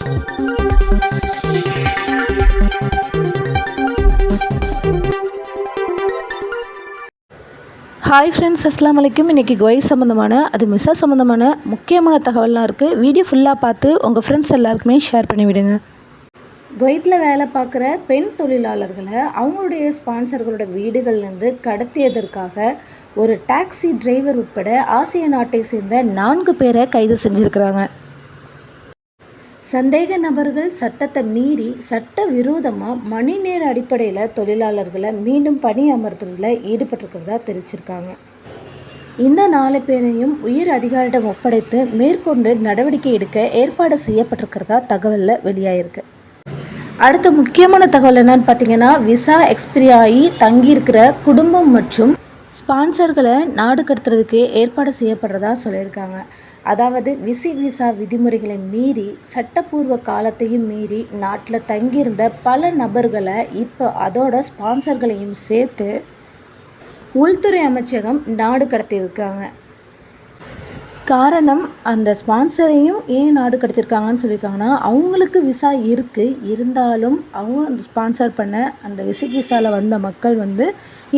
Hi friends, அஸ்ஸலாமு அலைக்கும். இன்றைக்கி குவைத் சம்மந்தமான விசா சம்மந்தமான முக்கியமான தகவல்லாம் இருக்குது. வீடியோ ஃபுல்லாக பார்த்து உங்கள் ஃப்ரெண்ட்ஸ் எல்லாருக்குமே ஷேர் பண்ணிவிடுங்க. குவைத்தில் வேலை பார்க்குற பெண் தொழிலாளர்களை அவங்களுடைய ஸ்பான்சர்களோட வீடுகள்லேருந்து கடத்தியதற்காக ஒரு டாக்ஸி டிரைவர் உட்பட ஆசிய நாட்டை சேர்ந்த 4 பேரை கைது செஞ்சுருக்கிறாங்க. சந்தேக நபர்கள் சட்டத்தை மீறி சட்ட விரோதமாக மணி நேர அடிப்படையில் தொழிலாளர்களை மீண்டும் பணி அமர்த்துறதுல ஈடுபட்டிருக்கிறதா தெரிவிச்சிருக்காங்க. இந்த 4 பேரையும் உயர் அதிகாரியிடம் ஒப்படைத்து மேற்கொண்டு நடவடிக்கை எடுக்க ஏற்பாடு செய்யப்பட்டிருக்கிறதா தகவலில் வெளியாயிருக்கு. அடுத்த முக்கியமான தகவல் என்னன்னு பார்த்தீங்கன்னா, விசா எக்ஸ்பிரி ஆகி தங்கியிருக்கிற குடும்பம் மற்றும் ஸ்பான்சர்களை நாடு கடத்துறதுக்கு ஏற்பாடு செய்யப்படுறதா சொல்லியிருக்காங்க. அதாவது விசிட் விசா விதிமுறைகளை மீறி சட்டப்பூர்வ காலத்தையும் மீறி நாட்டில் தங்கியிருந்த பல நபர்களை இப்போ அதோட ஸ்பான்சர்களையும் சேர்த்து உள்துறை அமைச்சகம் நாடு கடத்தியிருக்காங்க. காரணம், அந்த ஸ்பான்சரையும் ஏன் நாடு கடத்திருக்காங்கன்னு சொல்லியிருக்காங்கன்னா, அவங்களுக்கு விசா இருந்தாலும் அவங்க ஸ்பான்சர் பண்ண அந்த விசிட் விசாவில் வந்த மக்கள்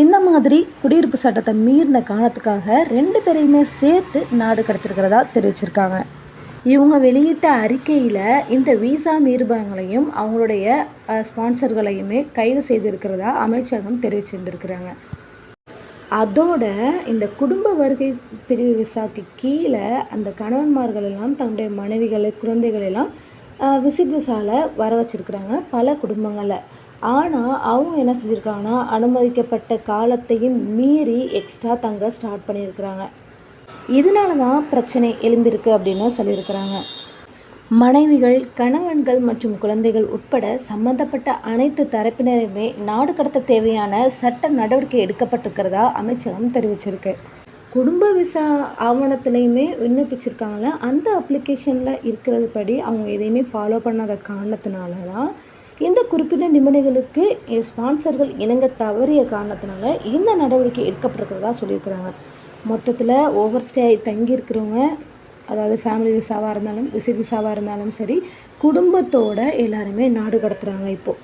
இந்த மாதிரி குடியிருப்பு சட்டத்தை மீறின காரணத்துக்காக 2 பேரையுமே சேர்த்து நாடு கடத்திருக்கிறதா தெரிவிச்சிருக்காங்க. இவங்க வெளியிட்ட அறிக்கையில் இந்த விசா மீறுபவங்களையும் அவங்களுடைய ஸ்பான்சர்களையுமே கைது செய்திருக்கிறதா அமைச்சகம் தெரிவிச்சிருந்துருக்குறாங்க. அதோட இந்த குடும்ப வருகை பிரிவு விசாக்கு கீழே அந்த கணவன்மார்கள் எல்லாம் தன்னுடைய மனைவிகளை குழந்தைகள் எல்லாம் விசிட் விசாவில் வர வச்சுருக்குறாங்க பல குடும்பங்களில். ஆனால் அவங்க என்ன செஞ்சுருக்காங்கன்னா, அனுமதிக்கப்பட்ட காலத்தையும் மீறி எக்ஸ்ட்ரா தங்க ஸ்டார்ட் பண்ணியிருக்கிறாங்க. இதனால தான் பிரச்சனை எழும்பியிருக்கு அப்படின்னு சொல்லியிருக்கிறாங்க. மனைவிகள், கணவன்கள் மற்றும் குழந்தைகள் உட்பட சம்பந்தப்பட்ட அனைத்து தரப்பினருமே நாடு கடத்த தேவையான சட்ட நடவடிக்கை எடுக்கப்பட்டிருக்கிறதா அமைச்சகம் தெரிவிச்சிருக்கு. குடும்ப விசா ஆவணத்துலேயுமே விண்ணப்பிச்சிருக்காங்கள, அந்த அப்ளிகேஷனில் இருக்கிறது படி அவங்க எதையுமே ஃபாலோ பண்ணாத காரணத்தினால தான் இந்த குறிப்பிட்ட நிபந்தனைகளுக்கு ஸ்பான்சர்கள் இணங்க தவறிய காரணத்தினால இந்த நடவடிக்கை எடுக்கப்பட்டிருக்கிறதா சொல்லியிருக்கிறாங்க. மொத்தத்தில் ஓவர் ஸ்டே தங்கியிருக்கிறவங்க, அதாவது ஃபேமிலி விசாவாக இருந்தாலும் விசிட் விசாவாக இருந்தாலும் சரி, குடும்பத்தோட எல்லாருமே நாடு கடத்துகிறாங்க. இப்போது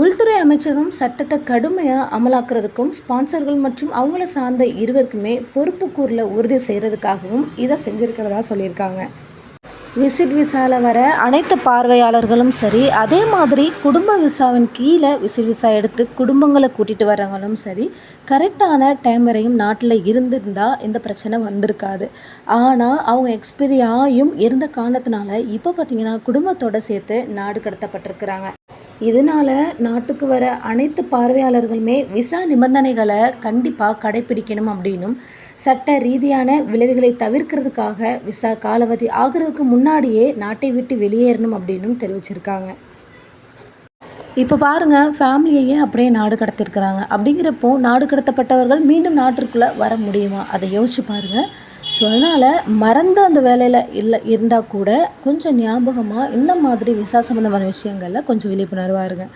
உள்துறை அமைச்சகம் சட்டத்தை கடுமையாக அமலாக்குறதுக்கும் ஸ்பான்சர்கள் மற்றும் அவங்கள சார்ந்த இருவருக்குமே பொறுப்புக்கூறலை உறுதி செய்கிறதுக்காகவும் இதை செஞ்சுருக்கிறதா சொல்லியிருக்காங்க. விசிட் விசாவில் வர அனைத்து பார்வையாளர்களும் சரி, அதே மாதிரி குடும்ப விசாவின் கீழே விசிட் விசா எடுத்து குடும்பங்களை கூட்டிகிட்டு வர்றவங்களும் சரி, கரெக்டான டைம் வரையும் நாட்டில் இருந்திருந்தால் இந்த பிரச்சனை வந்திருக்காது. ஆனால் அவங்க எக்ஸ்பிரி ஆகியும் இருந்த காரணத்தினால இப்போ பார்த்திங்கன்னா குடும்பத்தோடு சேர்த்து நாடு கடத்தப்பட்டிருக்கிறாங்க. இதனால் நாட்டுக்கு வர அனைத்து பார்வையாளர்களுமே விசா நிபந்தனைகளை கண்டிப்பாக கடைப்பிடிக்கணும் அப்படின்னும், சட்ட ரீதியான விளைவுகளை தவிர்க்கிறதுக்காக விசா காலாவதி ஆகிறதுக்கு முன்னாடியே நாட்டை விட்டு வெளியேறணும் அப்படின்னும் தெரிவிச்சிருக்காங்க. இப்போ பாருங்கள், ஃபேமிலியையே அப்படியே நாடு கடத்திருக்கிறாங்க. அப்படிங்கிறப்போ நாடு கடத்தப்பட்டவர்கள் மீண்டும் நாட்டிற்குள்ளே வர முடியுமா? அதை யோசிச்சு பாருங்கள். ஸோ அதனால் மறந்த அந்த வேலையில் இருந்தால் கூட கொஞ்சம் ஞாபகமாக இந்த மாதிரி விசா சம்மந்தமான விஷயங்களில் கொஞ்சம் விழிப்புணர்வாக இருங்க.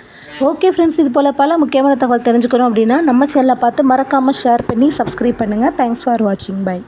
ஓகே ஃப்ரெண்ட்ஸ், இது போல் பல முக்கியமான தகவல் தெரிஞ்சுக்கணும் அப்படின்னா நம்ம சேனலை பார்த்து மறக்காமல் ஷேர் பண்ணி சப்ஸ்கிரைப் பண்ணுங்கள். தேங்க்ஸ் ஃபார் வாட்சிங். பை.